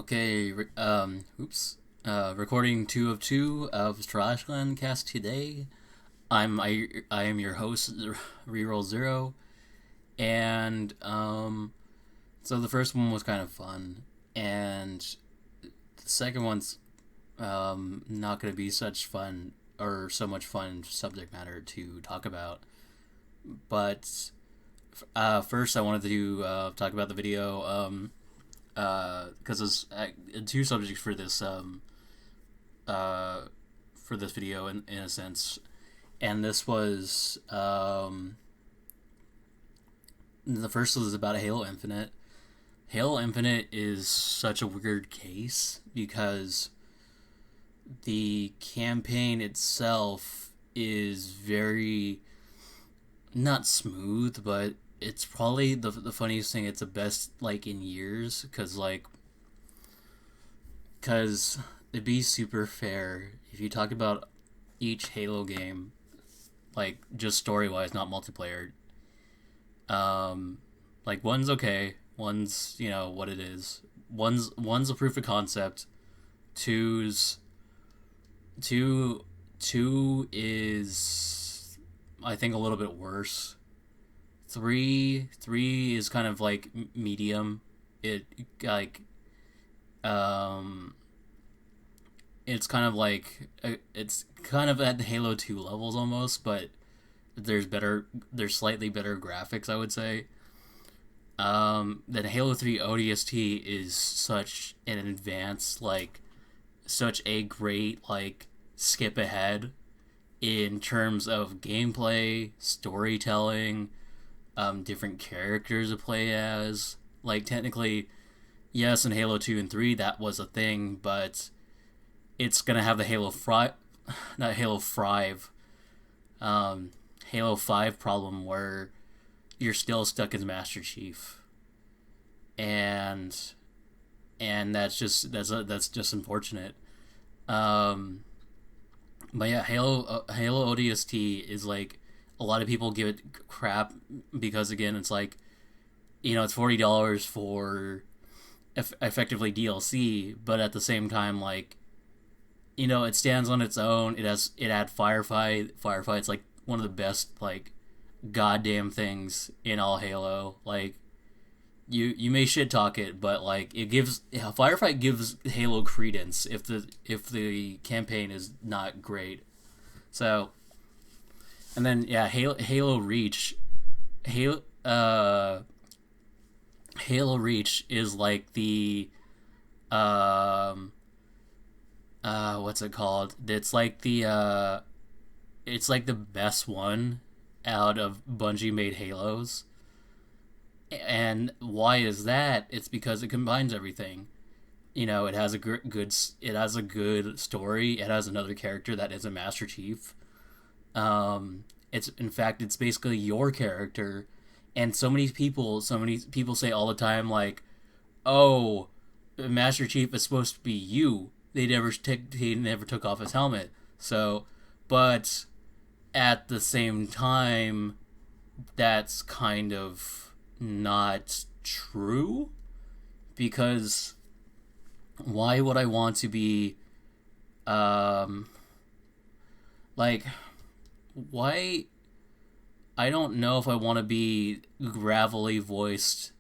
Okay, recording 2 of 2 of Sarasalandcast today. I am your host, Reroll Zero, and so the first one was kind of fun, and the second one's not going to be such fun or so much fun subject matter to talk about. But first, I wanted to talk about the video. Because there's two subjects for this video in a sense, and this was the first was about Halo Infinite. Halo Infinite is such a weird case because the campaign itself is very not smooth, but it's probably the funniest thing. It's the best in years because to be super fair, if you talk about each Halo game, just story wise, not multiplayer, one's okay, one's what it is, one's a proof of concept, two's two is I think a little bit worse. Three is kind of medium. It it's kind of it's kind of at the Halo 2 levels almost, but there's slightly better graphics, I would say. Then Halo 3 ODST is such an advanced, such a great skip ahead in terms of gameplay, storytelling, different characters to play as. Technically, yes, in Halo 2 and 3 that was a thing, but it's gonna have the not Halo 5, Halo 5 problem where you're still stuck as Master Chief, and that's just unfortunate. But yeah, Halo ODST is a lot of people give it crap because again it's it's $40 for effectively DLC, but at the same time it stands on its own. It had Firefight. Firefight's one of the best goddamn things in all Halo. You may shit talk it, but Firefight gives Halo credence if the campaign is not great. So, and then yeah, Halo Reach, Halo Reach is the what's it called? It's it's the best one out of Bungie made Halos. And why is that? It's because it combines everything. It has a good story. It has another character that is a Master Chief. It's basically your character, and so many people say all the time oh, Master Chief is supposed to be you. He never took off his helmet. So, but at the same time, that's kind of not true, because why would I want to be why I don't know if I want to be gravelly voiced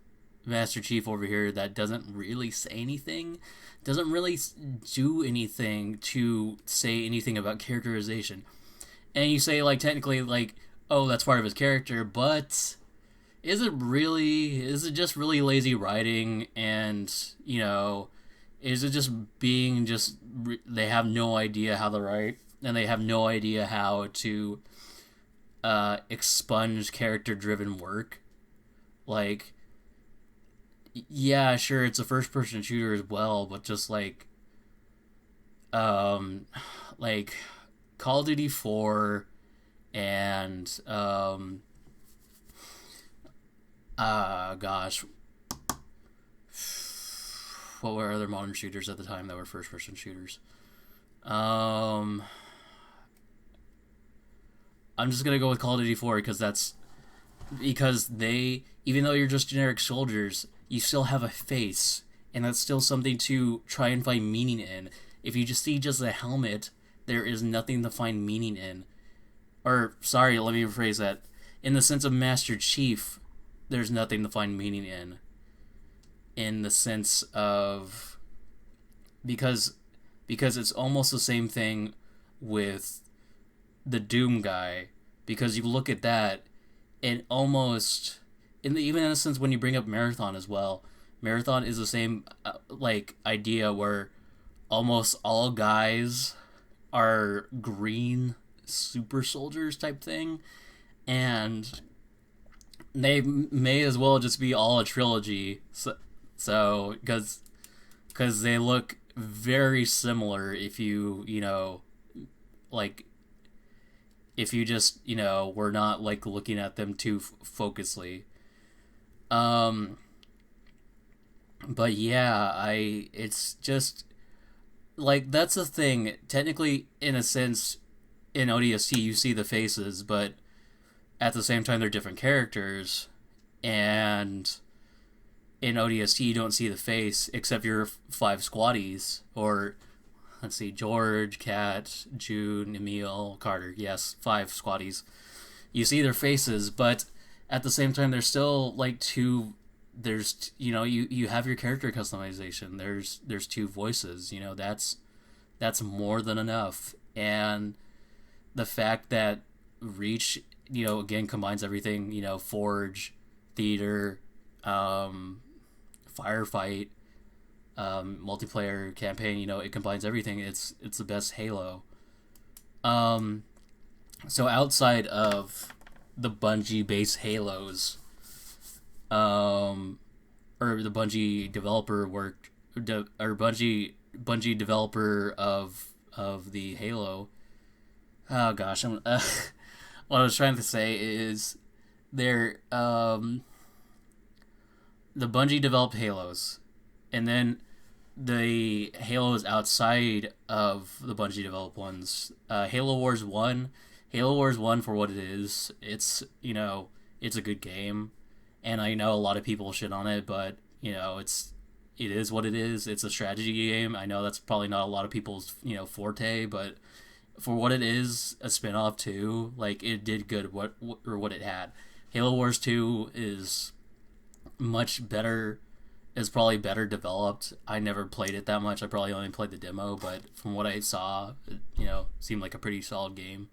Master Chief over here that doesn't really say anything, doesn't really do anything to say anything about characterization. And you say technically oh, that's part of his character, but is it just really lazy writing, and is it just being they have no idea how to write, and they have no idea how to expunge character driven work? Yeah, sure, it's a first person shooter as well, but just Call of Duty 4 and gosh, what were other modern shooters at the time that were first person shooters? I'm just gonna go with Call of Duty 4 because they, even though you're just generic soldiers, you still have a face and that's still something to try and find meaning in. If you just see just a helmet, there is nothing to find meaning in. Or, sorry, let me rephrase that. In the sense of Master Chief, there's nothing to find meaning in. In the sense of... Because it's almost the same thing with the Doom guy. Because you look at that, and almost... even in a sense when you bring up Marathon as well, Marathon is the same idea where almost all guys are green super soldiers type thing, and they may as well just be all a trilogy. So because they look very similar if you if you just were not looking at them too focusedly. But yeah, it's just that's the thing. Technically, in a sense, in ODST you see the faces, but at the same time they're different characters, and in ODST you don't see the face except your 5 squaddies, or let's see, George, Kat, June, Emil, Carter. Yes, 5 squaddies. You see their faces, but at the same time, there's still two. There's you have your character customization. There's 2 voices. That's more than enough. And the fact that Reach again combines everything. Forge, theater, firefight, multiplayer campaign. It combines everything. It's the best Halo. So outside of the Bungie based Halos, or the Bungie developer or Bungie developer of the Halo. Oh gosh, what I was trying to say is the Bungie developed Halos, and then the Halos outside of the Bungie developed ones. Halo Wars 1. Halo Wars 1, for what it is, it's it's a good game, and I know a lot of people shit on it, but it is what it is. It's a strategy game. I know that's probably not a lot of people's forte, but for what it is, a spin-off too, it did good what it had. Halo Wars 2 is much better. Is probably better developed. I never played it that much. I probably only played the demo, but from what I saw, it seemed like a pretty solid game.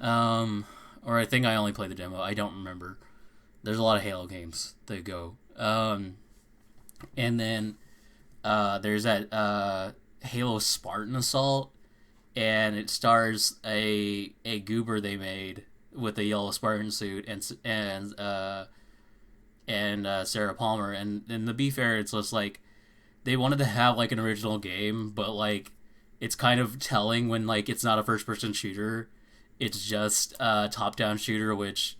Or I think I only played the demo. I don't remember. There's a lot of Halo games that go. And then there's that Halo Spartan Assault, and it stars a goober they made with a yellow Spartan suit and Sarah Palmer. And to be fair, it's just they wanted to have an original game, but it's kind of telling when it's not a first person shooter. It's just a top-down shooter, which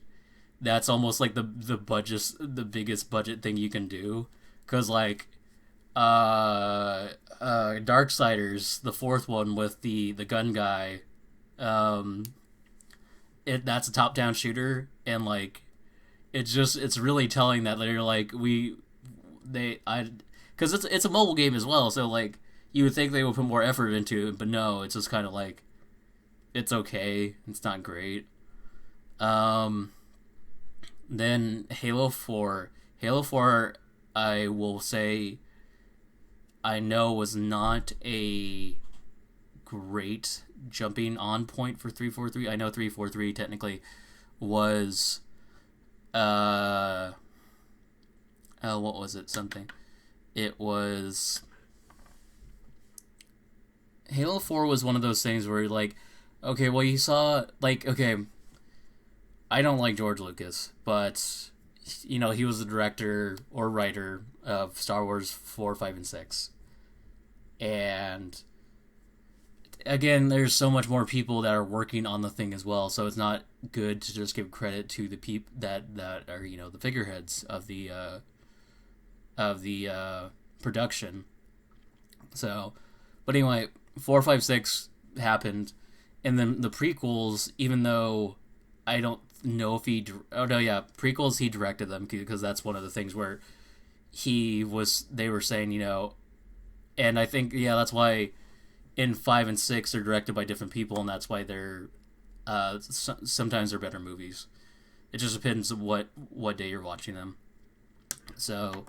that's almost the biggest budget thing you can do. Because Darksiders, the 4th one with the gun guy, that's a top-down shooter, and it's really telling that they're because it's a mobile game as well, so you would think they would put more effort into it, but no, it's just kind of it's okay. It's not great. Then Halo 4. Halo 4, I will say, I know was not a great jumping on point for 343. I know 343 technically was what was it? Something. It was Halo 4 was one of those things where okay, well you saw okay, I don't like George Lucas, but he was the director or writer of Star Wars 4, 5, and 6. And again, there's so much more people that are working on the thing as well, so it's not good to just give credit to the people that are the figureheads of the production. So, but anyway, 4, 5, 6 happened, and then the prequels, even though I don't know if prequels he directed them, because that's one of the things where they were saying, and I think, yeah, that's why in 5 and 6 they're directed by different people, and that's why they're sometimes they're better movies. It just depends on what day you're watching them. So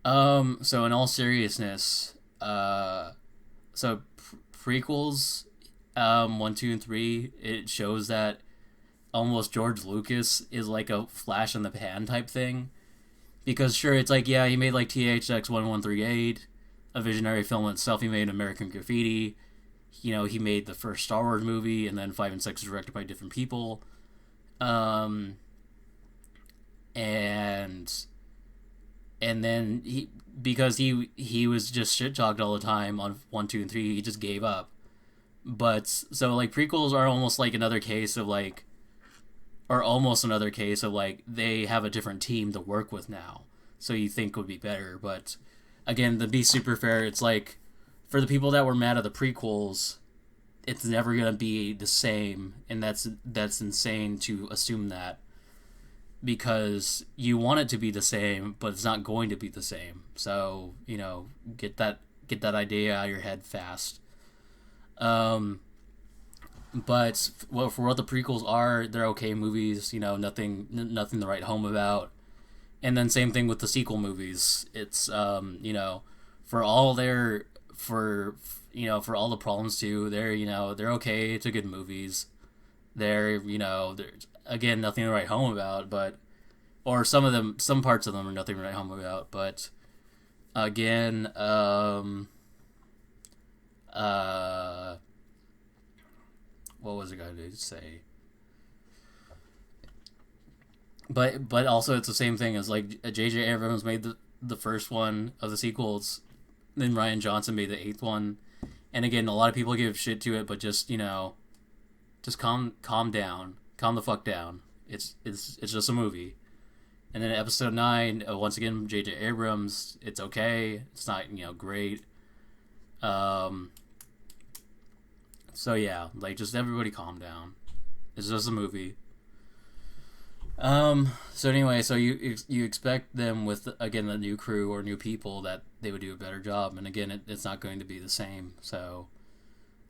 so in all seriousness, prequels, 1, 2, and 3, it shows that almost George Lucas is like a flash in the pan type thing. Because sure, it's like, yeah, he made like THX 1138, a visionary film itself. He made American Graffiti. He made the first Star Wars movie, and then 5 and 6 was directed by different people. And then because he was just shit talked all the time on 1, 2, and 3, he just gave up. But so like prequels are almost like another case of like, or almost another case of like they have a different team to work with now, so you think would be better. But again, to be super fair, it's like for the people that were mad at the prequels, it's never gonna be the same, and that's insane to assume that, because you want it to be the same, but it's not going to be the same. So get that idea out of your head fast. But for what the prequels are, they're okay movies. Nothing to write home about. And then same thing with the sequel movies. It's for all for all the problems too, they're okay to good movies. They're again, nothing to write home about, or some parts of them are nothing to write home about. But again, what was I going to say? But also it's the same thing as like J.J. Abrams made the first one of the sequels, then Rian Johnson made the 8th one, and again, a lot of people give shit to it, but just just calm down, calm the fuck down. It's just a movie. And then episode 9, once again, J.J. Abrams, it's okay. It's not great. So yeah, like just everybody calm down. It's just a movie. So anyway, so you expect them with, again, the new crew or new people that they would do a better job, and again, it's not going to be the same. So,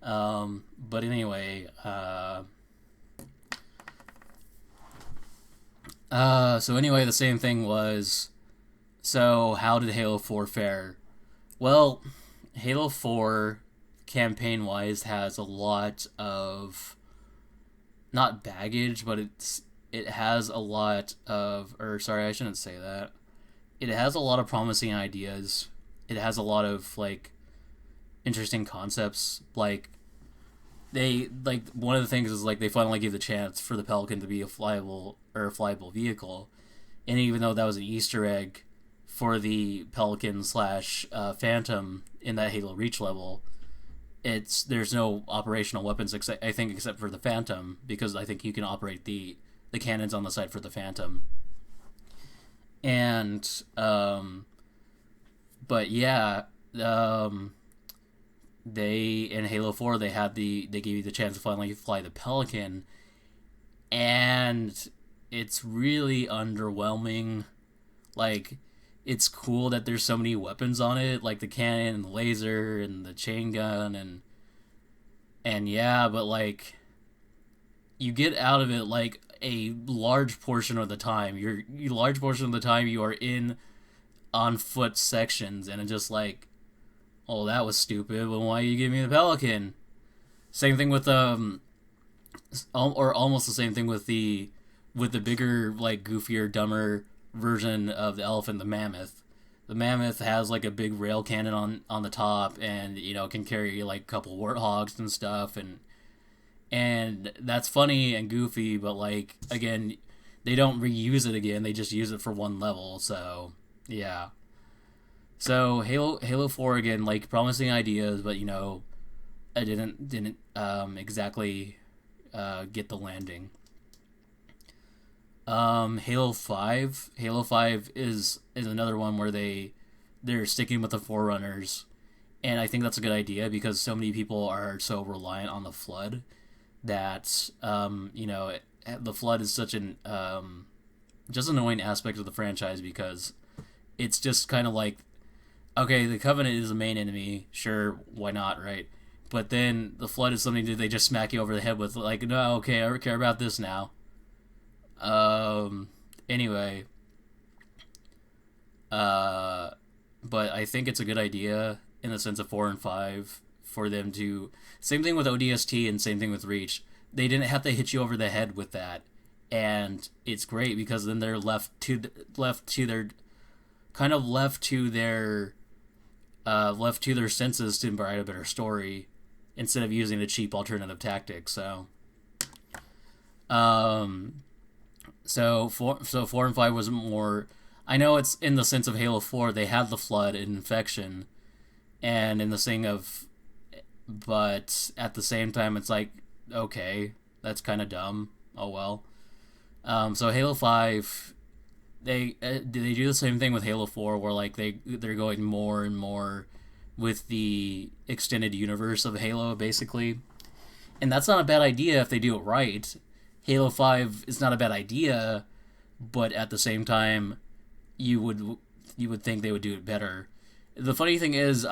but anyway, the same thing was. So how did Halo 4 fare? Well, Halo 4, campaign-wise, has a lot of, not baggage, but it has a lot of, or sorry, I shouldn't say that. It has a lot of promising ideas. It has a lot of like interesting concepts. Like one of the things is like they finally gave the chance for the Pelican to be a flyable vehicle, and even though that was an Easter egg for the Pelican / Phantom in that Halo Reach level, there's no operational weapons except for the Phantom, because I think you can operate the cannons on the side for the Phantom. And but yeah, they in Halo 4 they gave you the chance to finally fly the Pelican, and it's really underwhelming. Like, it's cool that there's so many weapons on it, like the cannon and the laser and the chain gun, and yeah, but like you get out of it like a large portion of the time. You are in on foot sections, and it's just like, oh, that was stupid, but why you give me the Pelican? Same thing with or almost the same thing with the bigger, like, goofier, dumber version of the Elephant, the Mammoth. The Mammoth has like a big rail cannon on the top, and can carry like a couple warthogs and stuff, and that's funny and goofy, but like, again, they don't reuse it again, they just use it for one level. So yeah, so Halo 4, again, like, promising ideas, but I didn't exactly get the landing. Halo 5 is another one where they're sticking with the Forerunners, and I think that's a good idea, because so many people are so reliant on the Flood that the Flood is such an just annoying aspect of the franchise, because it's just kind of like, okay, the Covenant is the main enemy. Sure, why not, right? But then the Flood is something that they just smack you over the head with, like, no, okay, I care about this now. Anyway, but I think it's a good idea in the sense of 4 and 5 for them to. Same thing with ODST and same thing with Reach. They didn't have to hit you over the head with that, and it's great because then they're left to their senses to write a better story instead of using a cheap alternative tactic. So, so 4 and 5 was more. I know it's in the sense of Halo 4, they had the Flood and Infection, and in the thing of, but at the same time, it's like, okay, that's kind of dumb. Oh well. So Halo 5, they do the same thing with Halo 4, where like they're going more and more with the extended universe of Halo, basically, and that's not a bad idea if they do it right. Halo 5 is not a bad idea, but at the same time, you would think they would do it better. The funny thing is,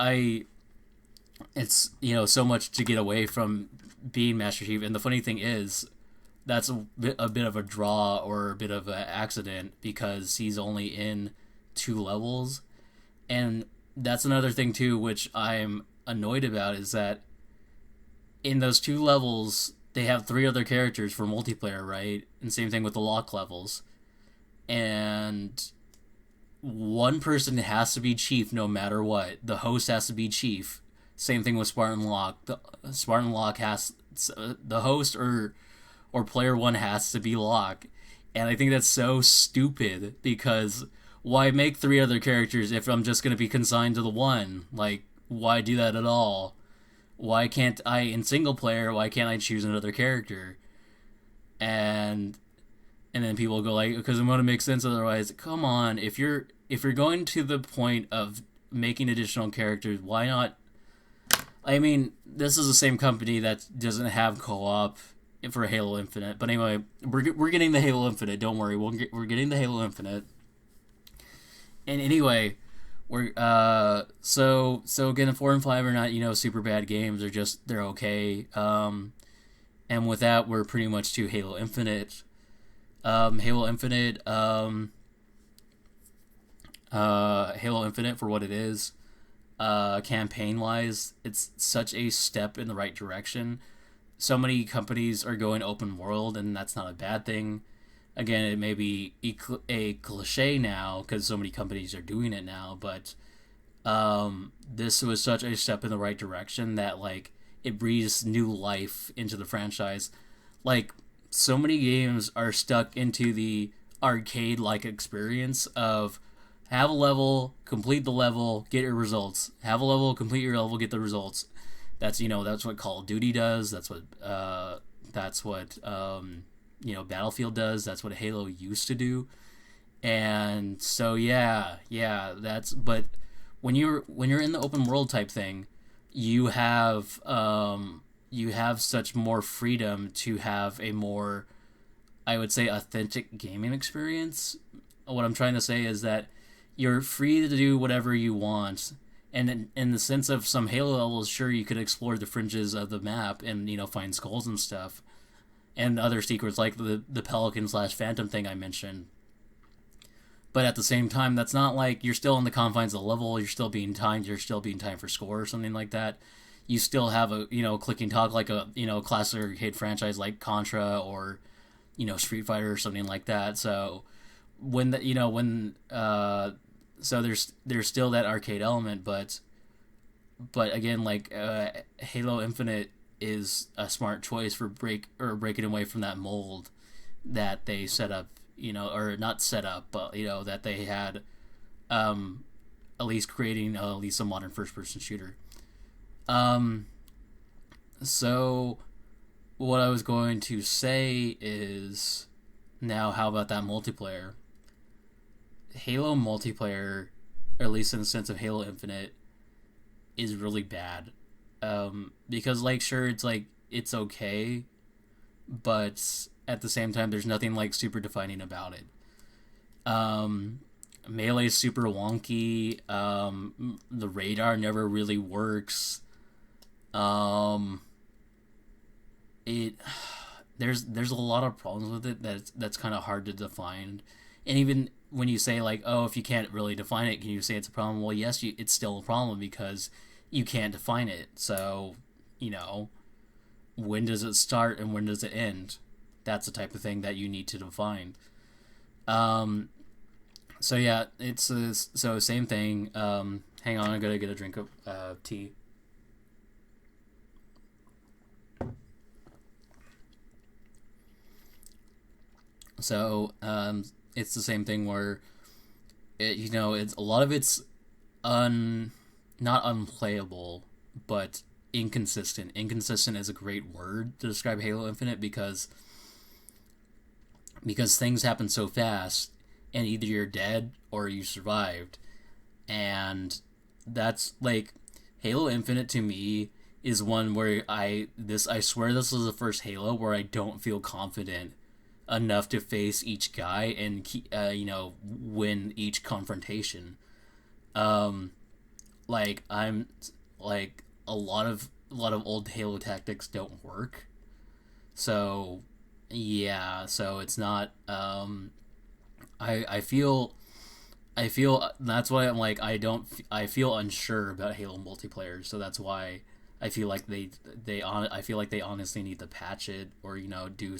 it's so much to get away from being Master Chief, and the funny thing is, that's a bit of a draw or a bit of an accident because he's only in 2 levels, and that's another thing too, which I'm annoyed about, is that in those 2 levels they have 3 other characters for multiplayer, right? And same thing with the lock levels, and one person has to be Chief no matter what. The host has to be Chief. Same thing with Spartan Lock. The Spartan Lock has the host or player 1 has to be Lock, and I think that's so stupid because why make 3 other characters if I'm just gonna be consigned to the one? Like, why do that at all? Why can't I in single player? Why can't I choose another character? And then people go like, because it wouldn't make sense otherwise. Come on, if you're going to the point of making additional characters, why not? I mean, this is the same company that doesn't have co-op for Halo Infinite. But anyway, we're getting the Halo Infinite. Don't worry, we're getting the Halo Infinite. And anyway, we're so again, 4 and 5 are not super bad games. They're okay. And with that, we're pretty much to Halo Infinite. Halo Infinite for what it is. Campaign-wise, it's such a step in the right direction. So many companies are going open world, and that's not a bad thing. Again, it may be a cliche now, because so many companies are doing it now, but this was such a step in the right direction that, like, it breathes new life into the franchise. Like, so many games are stuck into the arcade-like experience of have a level, complete the level, get your results. Have a level, complete your level, get the results. That's what Call of Duty does. That's what Battlefield does. That's what Halo used to do. And so but when you're in the open world type thing, you have such more freedom to have a more, I would say, authentic gaming experience. What I'm trying to say is that you're free to do whatever you want, and in the sense of some Halo levels, sure, you could explore the fringes of the map and find skulls and stuff, and other secrets like the Pelican/Phantom thing I mentioned. But at the same time, that's not like you're still in the confines of the level. You're still being timed. You're still being timed for score or something like that. You still have a clicking talk like a classic arcade franchise like Contra or Street Fighter or something like that. So so there's still that arcade element, but again, like Halo Infinite is a smart choice for breaking away from that mold that they set up, or not set up, but that they had, at least creating at least a modern first-person shooter. So what I was going to say is, now how about that multiplayer? Halo multiplayer, or at least in the sense of Halo Infinite, is really bad. Because, like, sure, it's okay, but at the same time, there's nothing, like, super defining about it. Melee's super wonky. The radar never really works. Um, it there's a lot of problems with it that's kind of hard to define, and even when you say like, oh, if you can't really define it, can you say it's a problem? Well, yes, it's still a problem because you can't define it. So, you know, when does it start and when does it end? That's the type of thing that you need to define. Um, so yeah, it's so same thing. Hang on, I'm gonna get a drink of tea. So it's the same thing where it's a lot of it's un not unplayable, but inconsistent. Inconsistent is a great word to describe Halo Infinite because things happen so fast, and either you're dead or you survived, and that's like Halo Infinite to me is one where I swear this is the first Halo where I don't feel confident enough to face each guy and win each confrontation. Um, like I'm like a lot of old Halo tactics don't work. So yeah, so it's not. I feel that's why I'm like I feel unsure about Halo multiplayer. So that's why I feel like I feel like they honestly need to patch it or do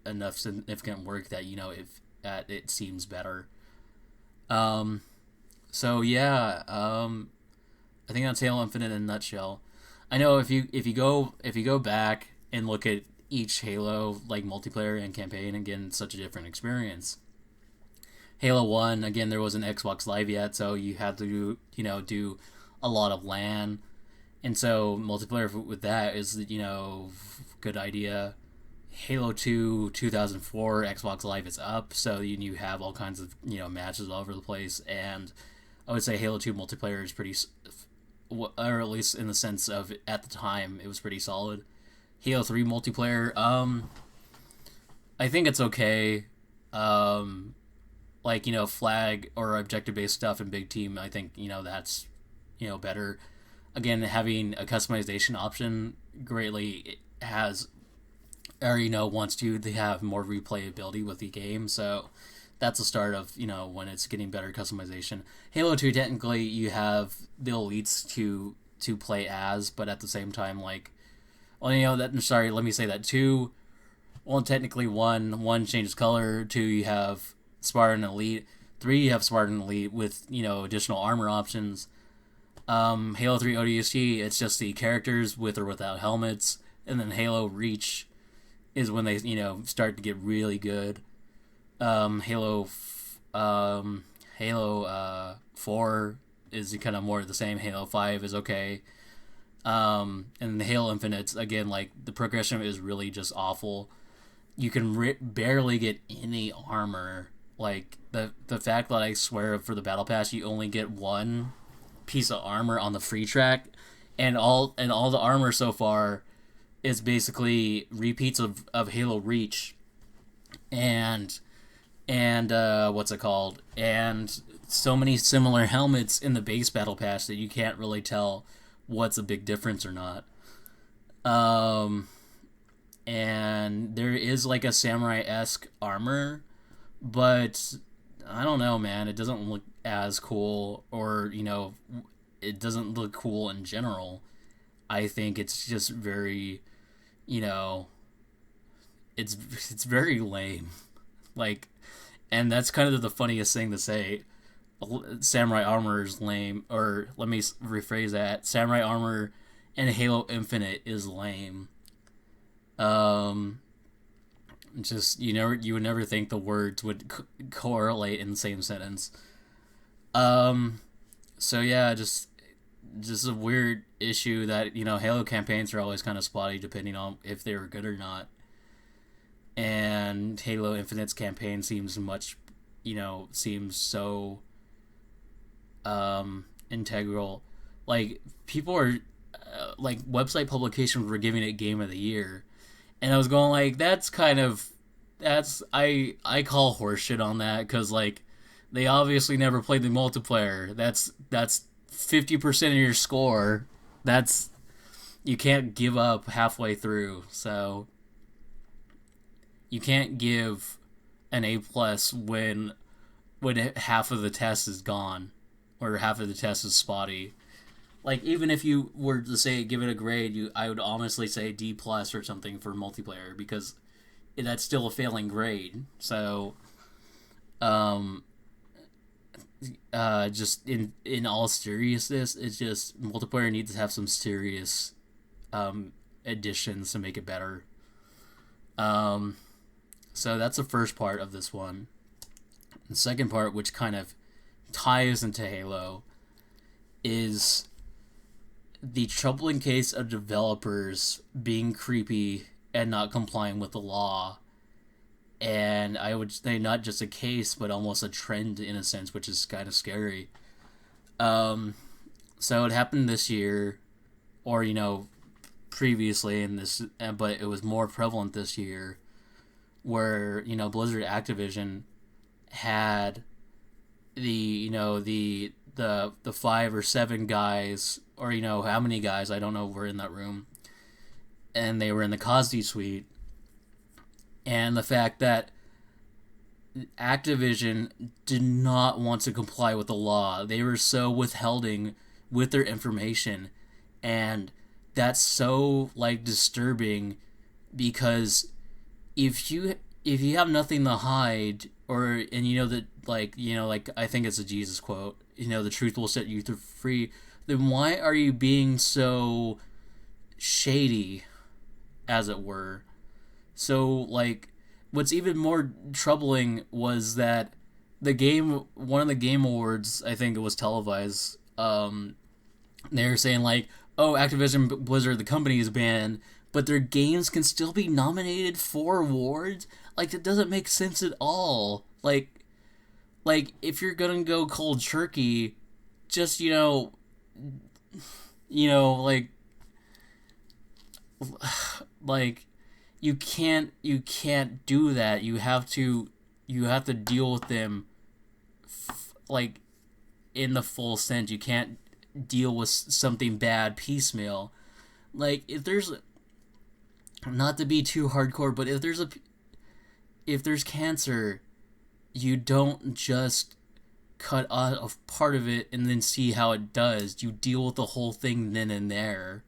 enough significant work that if that it seems better. Um. So yeah. I think that's Halo Infinite in a nutshell. I know if you go back and look at each Halo like multiplayer and campaign, again, it's such a different experience. Halo 1, again, there wasn't Xbox Live yet, so you had to do a lot of LAN, and so multiplayer with that is good idea. Halo 2 2004 Xbox Live is up, so you have all kinds of matches all over the place, and I would say Halo 2 multiplayer is pretty, or at least in the sense of at the time it was pretty solid. Halo 3 multiplayer, I think it's okay. Like flag or objective based stuff in big team, I think that's better. Again, having a customization option greatly has or wants to have more replayability with the game, so that's the start of when it's getting better customization. Halo 2, technically you have the elites to play as, but at the same time, like, well, that, sorry, let me say that. 2, well, technically 1 changes color. 2, you have Spartan Elite. 3, you have Spartan Elite with additional armor options. Halo 3 ODST, it's just the characters with or without helmets, and then Halo Reach is when they start to get really good. Halo 4 is kind of more of the same. Halo 5 is okay. And the Halo Infinite, again, like, the progression is really just awful. You can barely get any armor. Like, the fact that I swear for the Battle Pass, you only get one piece of armor on the free track, and all the armor so far is basically repeats of Halo Reach, and what's it called? And so many similar helmets in the base Battle Pass that you can't really tell what's a big difference or not. And there is like a samurai-esque armor, but I don't know, man. It doesn't look as cool, or it doesn't look cool in general. I think it's just very, it's very lame. Like, and that's kind of the funniest thing to say. Samurai armor is lame, or let me rephrase that. Samurai armor in Halo Infinite is lame. Just you would never think the words would correlate in the same sentence. So yeah, just a weird issue that Halo campaigns are always kind of spotty depending on if they were good or not. And Halo Infinite's campaign seems seems so integral. Like, people are like, website publications were giving it Game of the Year, and I was going like, I call horseshit on that, because like They obviously never played the multiplayer. That's 50% of your score. That's you can't give up halfway through. So you can't give an A plus when half of the test is gone or half of the test is spotty. Like even if you were to say give it a grade, I would honestly say D plus or something for multiplayer because that's still a failing grade. So, um, just in all seriousness, it's just multiplayer needs to have some serious additions to make it better. Um, so that's the first part of this one. The second part, which kind of ties into Halo, is the troubling case of developers being creepy and not complying with the law. And I would say not just a case, but almost a trend in a sense, which is kind of scary. So it happened this year, or previously in this, but it was more prevalent this year, where Blizzard Activision had the 5 or 7 guys, or how many guys, I don't know, were in that room, and they were in the Cosby Suite, and the fact that Activision did not want to comply with the law. They were so withholding with their information, and that's so disturbing, because if you have nothing to hide, and that I think it's a Jesus quote, the truth will set you free, then why are you being so shady, as it were? So what's even more troubling was that one of the game awards, I think it was televised, they were saying oh, Activision Blizzard, the company, is banned, but their games can still be nominated for awards. That doesn't make sense at all. If you're gonna go cold turkey, just you can't do that. You have to deal with them in the full sense. You can't deal with something bad piecemeal. If there's, not to be too hardcore, but if there's cancer, you don't just cut out a part of it and then see how it does. You deal with the whole thing then and there.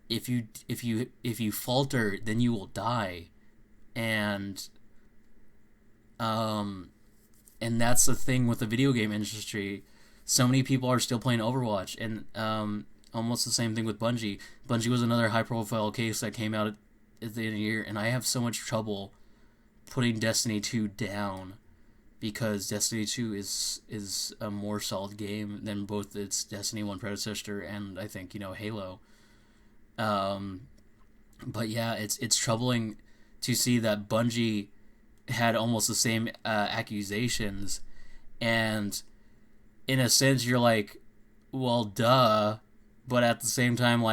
If you falter, then you will die, and that's the thing with the video game industry. So many people are still playing Overwatch, and almost the same thing with Bungie. Bungie was another high-profile case that came out at the end of the year, and I have so much trouble putting Destiny 2 down, because Destiny 2 is a more solid game than both its Destiny 1 predecessor and I think Halo. But yeah, it's troubling to see that Bungie had almost the same accusations, and in a sense you're well, duh, but at the same time,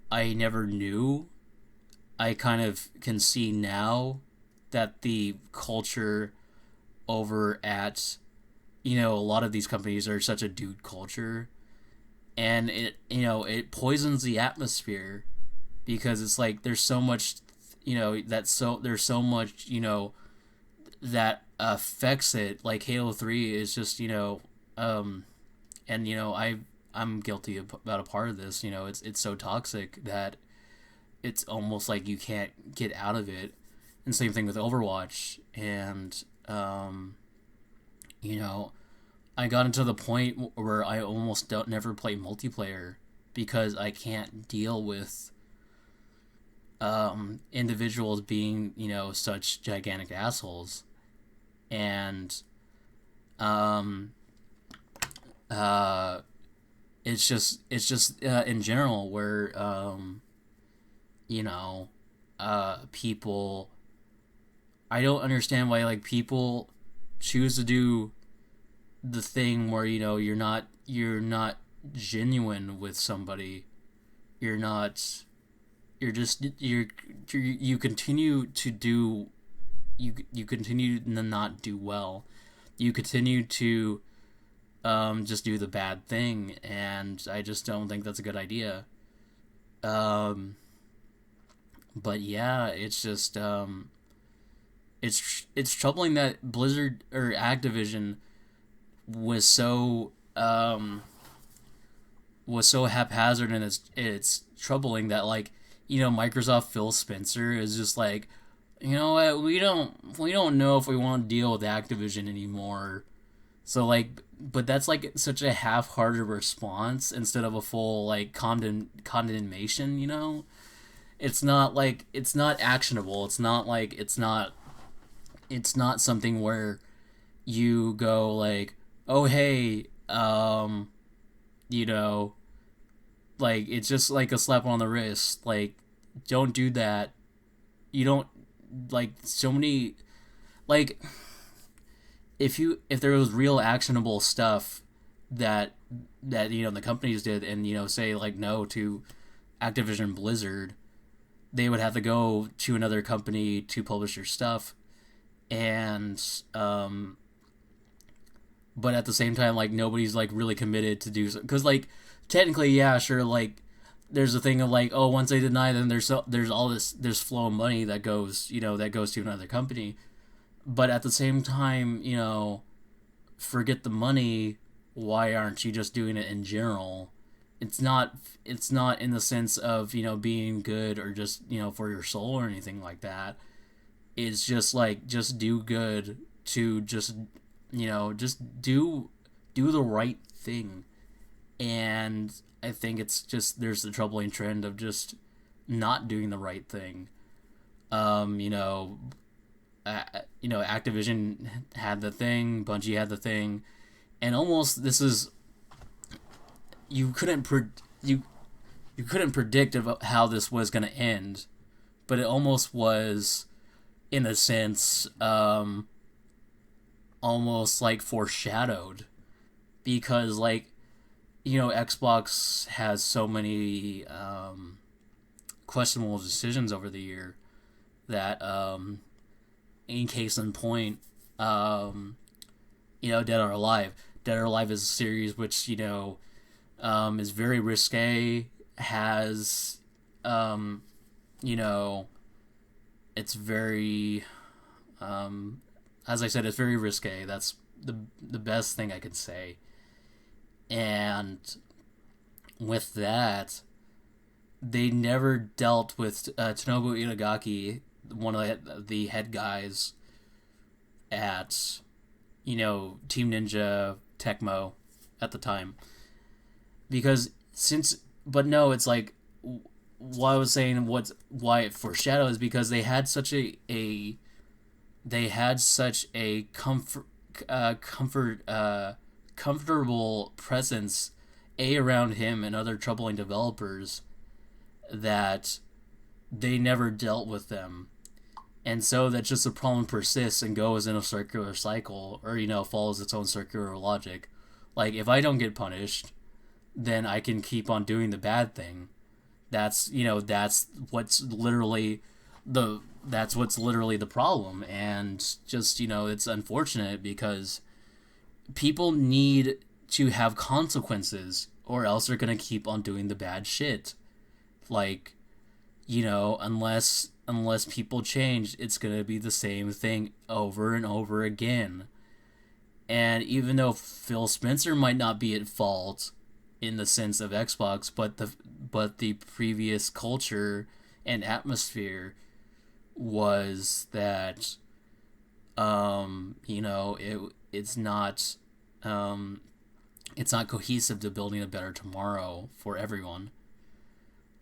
I never knew. I kind of can see now that the culture over at a lot of these companies are such a dude culture, and it poisons the atmosphere, because it's there's so much there's so much that affects it. Halo 3 is just and I'm guilty about a part of this. It's so toxic that it's almost you can't get out of it. And same thing with Overwatch. And I got into the point where I almost never play multiplayer, because I can't deal with individuals being such gigantic assholes. And it's just in general where people, I don't understand why people choose to do the thing where you're not genuine with somebody. You continue to do, you continue to not do well. you continue to just do the bad thing, and I just don't think that's a good idea. But yeah, it's just it's troubling that Blizzard or Activision was so haphazard, and it's troubling that, like, Microsoft Phil Spencer is just like, you know what, we don't know if we want to deal with Activision anymore. So, like, but that's like such a half-hearted response instead of a full, like, condemnation. It's not like, it's not actionable. It's not like, it's not something where you go like, oh hey, like, it's just like a slap on the wrist. Like, don't do that. You don't, like, so many, like, if there was real actionable stuff that the companies did, and say, like, no to Activision Blizzard, they would have to go to another company to publish their stuff. And but at the same time, like, nobody's, like, really committed to do so, because, like, technically, yeah, sure, like, there's a thing of, like, oh, once they deny them, there's all this flow of money that goes to another company. But at the same time, forget the money. Why aren't you just doing it in general? It's not in the sense of, being good, or just, for your soul or anything like that. It's just like, just do good to just do the right thing. And I think it's just, there's the troubling trend of just not doing the right thing. Activision had the thing, Bungie had the thing, and almost, this is, you couldn't predict about how this was going to end, but it almost was, in a sense, almost like foreshadowed, because, like, Xbox has so many questionable decisions over the year that, in case in point, Dead or Alive. Dead or Alive is a series which, is very risque, has, it's very, as I said, it's very risque. That's the best thing I could say. And with that, they never dealt with Tonobu Itagaki, one of the head guys at, Team Ninja Tecmo at the time. Because but no, it's like, what I was saying, why it foreshadows, because they had such a comfortable presence around him and other troubling developers, that they never dealt with them. And so that just the problem persists and goes in a circular cycle, or, follows its own circular logic. Like, if I don't get punished, then I can keep on doing the bad thing. That's what's literally the problem. And just, it's unfortunate, because people need to have consequences, or else they're going to keep on doing the bad shit. Like, unless people change, it's going to be the same thing over and over again. And even though Phil Spencer might not be at fault in the sense of Xbox, but the previous culture and atmosphere was that, it's not cohesive to building a better tomorrow for everyone.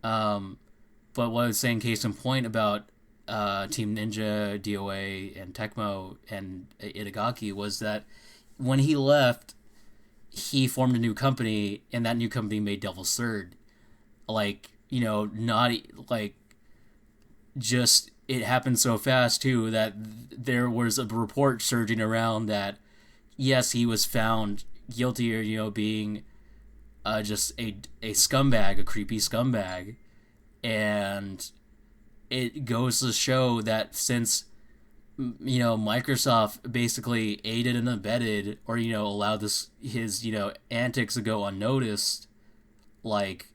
But what I was saying, case in point, about Team Ninja, DOA, and Tecmo, and Itagaki, was that when he left, he formed a new company, and that new company made Devil's Third. Like, not, like, just, it happened so fast, too, that there was a report surging around that, yes, he was found guilty of, being just a scumbag, a creepy scumbag. And it goes to show that since Microsoft basically aided and abetted, or allowed his antics to go unnoticed. Like,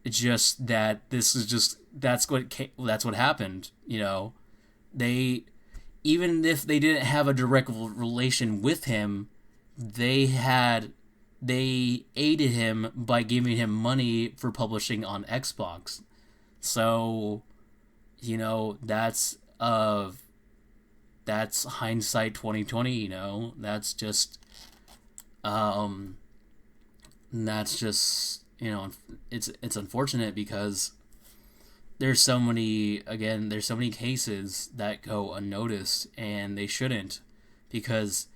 just that this is just that's what happened. They, even if they didn't have a direct relation with him, they aided him by giving him money for publishing on Xbox. So, that's hindsight 2020. Um that's just it's unfortunate because there's so many cases that go unnoticed, and they shouldn't, because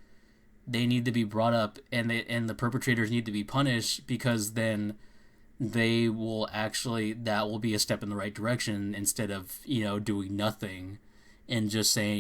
they need to be brought up, and the perpetrators need to be punished, because then that will be a step in the right direction, instead of doing nothing and just saying,